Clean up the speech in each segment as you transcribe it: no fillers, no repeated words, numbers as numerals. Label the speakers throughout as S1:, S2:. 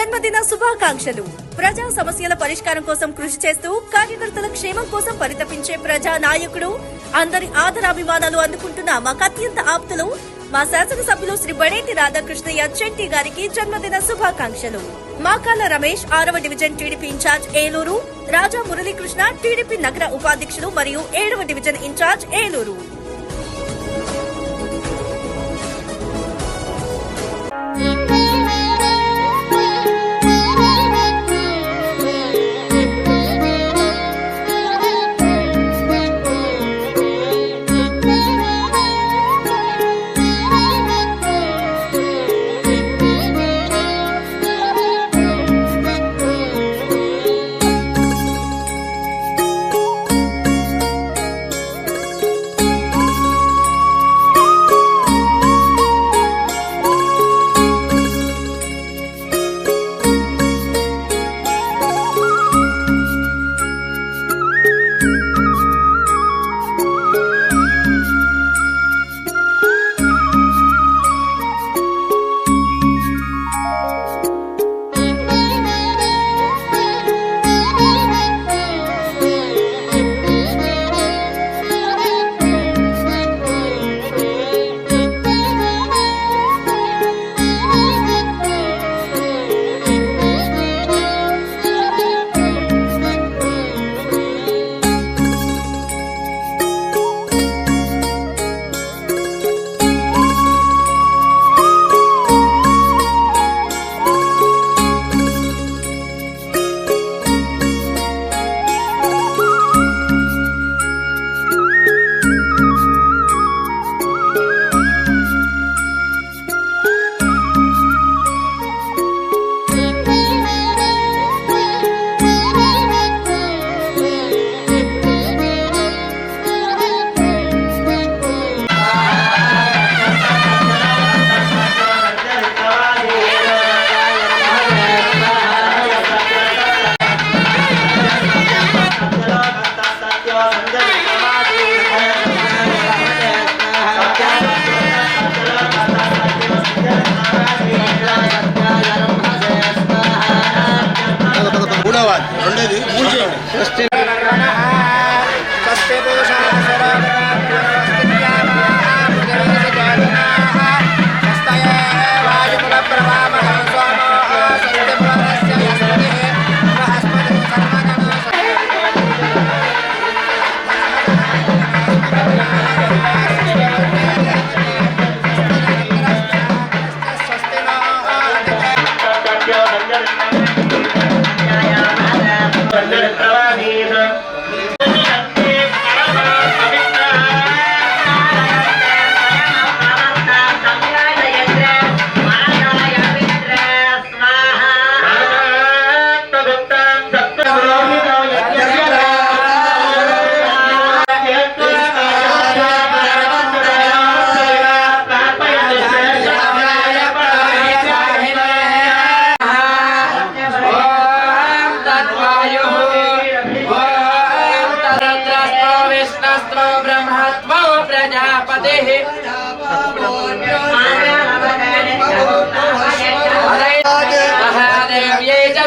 S1: జన్మదిన శుభాకాంక్షలు. ప్రజా సమస్యల పరిష్కారం కోసం కృషి చేస్తూ కార్యకర్తల క్షేమం కోసం పరితపించే ప్రజా నాయకుడు, అందరి ఆదరాభిమానాలు అందుకుంటున్న మాకు అత్యంత ఆప్తులు మా శాసనసభ్యులు శ్రీ బడేటి రాధాకృష్ణయ్య చెంటి గారికి జన్మదిన శుభాకాంక్షలు. మాకాల రమేష్ 6వ డివిజన్ టీడీపీ ఇన్ఛార్జ్ ఏలూరు, రాజా మురళీకృష్ణ టీడీపీ నగర ఉపాధ్యక్షులు మరియు 7వ డివిజన్ ఇన్ఛార్జ్ ఏలూరు.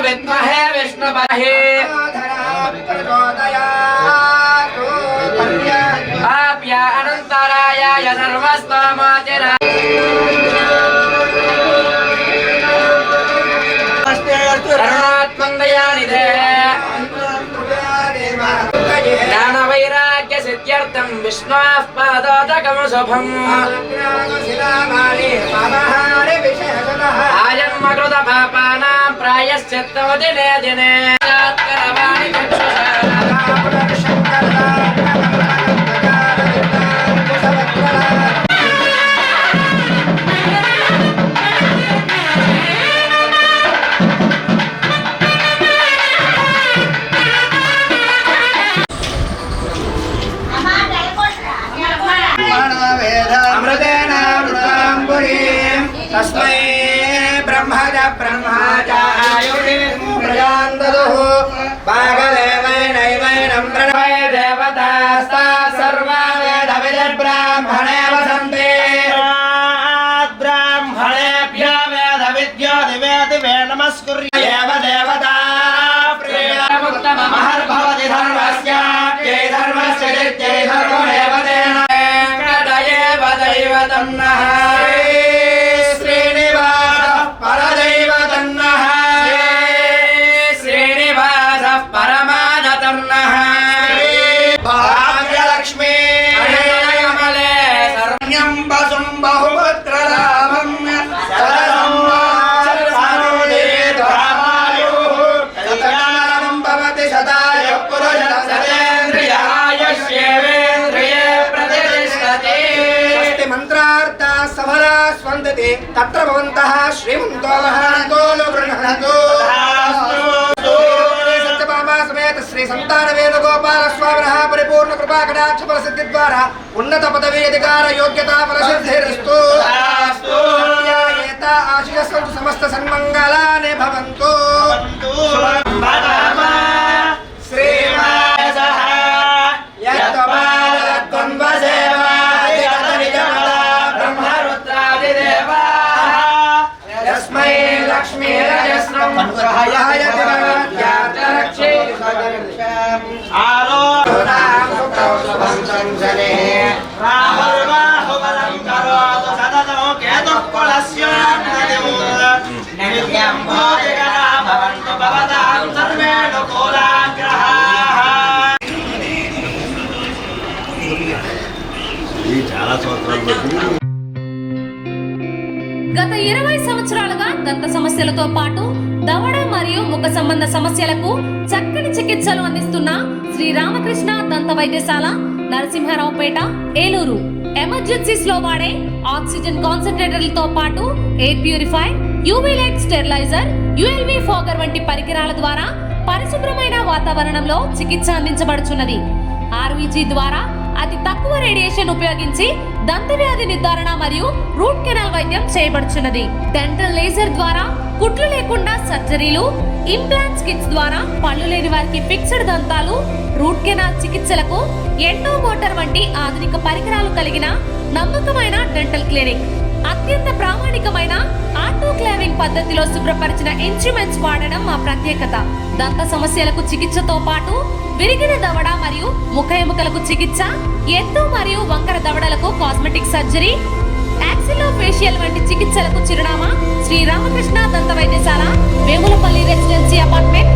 S2: विद्महे विष्णुपहे आप्या अनन्तरायाय सर्वस्तोमोतिरा शरणात्मन्दयानिधे ज्ञानवैराग्यसिद्ध्यर्थं विष्णोः पादोदकं शुभम् आयन्मकृतपापानां प्रायश्चित्तो दिने दिने तस्मै ब्रह्मजा आयुर्प्रजान्ददुः भागदेवै తన్నః
S3: శ్రీనివాస పరదైవ తన్నః
S2: శ్రీనివాసః పరమాద తన్నః
S3: భాగ్యలక్ష్మీ
S2: కమలే
S3: సర్వం వసుం బహుపుత్రలాభం శతమానం భవతి శతాయ పురుష
S2: సతేంద్రియాయుష్యేవేంద్రియే ప్రతిష్టతి
S3: స్వస్తి మంత్రార్థ సఫలా స్వందతి తత్ర భవంతః శ్రీమంతో మహాంతోలు గృహణతు సత్యభామా సమేత శ్రీ సంతాన వేణుగోపాల స్వామినః పరిపూర్ణ కృపా కటాక్ష ఫల సిద్ధి ద్వారా ఉన్నత పదవి అధికార యోగ్యతా ఫల సిద్ధిరస్తు సత్యాయేత ఆశీస్సు సమస్త సన్మంగళాని భవంతు శ్రీవాసః
S2: యస్మై లక్ష్మీరజస్రం గ్రహయాయ దివ్యార్థరక్షే
S4: గత 20 సంవత్సరాలుగా దంత సమస్యలతో పాటు దవడ మరియు ముఖ సంబంధ సమస్యలకు చక్కని చికిత్సలు అందిస్తున్న శ్రీ రామకృష్ణ దంత వైద్యశాల నరసింహారావుపేట ఏలూరు. ఎమర్జెన్సీస్ లో వాడే ఆక్సిజన్ కాన్సంట్రేటర్లతో పాటు air purify, UV light steriliser, ULV fogger వంటి పరికరాల ద్వారా పరిశుభ్రమైన వాతావరణంలో చికిత్స అందించబడుచున్నది. ఆర్వీజీ ద్వారా అతి తక్కువ రేడియేషన్ ఉపయోగించి దంత వ్యాధి నిర్ధారణ మరియు రూట్ కెనాల్ వైద్యం చేయబడుచున్నది. డెంటల్ లేజర్ ద్వారా కుట్లు లేకుండా సర్జరీలు, ఇంప్లాంట్స్ కిట్స్ ద్వారా పళ్ళు లేని వారికి ఫిక్స్డ్ దంతాలు, రూట్ కెనాల్ చికిత్సలకు ఎండో మోటార్ వంటి ఆధునిక పరికరాలు కలిగిన నమ్మకమైన డెంటల్ క్లినిక్. అత్యంత ప్రామాణికమైన ఆటోక్లావింగ్ పద్ధతిలో శుభ్రపరిచిన ఇన్స్ట్రుమెంట్స్ వాడడం మా ప్రత్యేకత. దంత సమస్యలకు చికిత్సతో పాటు విరిగిన దవడ మరియు ముఖ ఎముకలకు చికిత్స, ఎత్తు మరియు వంకర దవడలకు కాస్మెటిక్ సర్జరీ, యాక్సిలోఫేషియల్ వంటి చికిత్సలకు చిరునామా శ్రీ రామకృష్ణ దంత వైద్యశాల, వేములపల్లి రెసిడెన్సీ అపార్ట్మెంట్,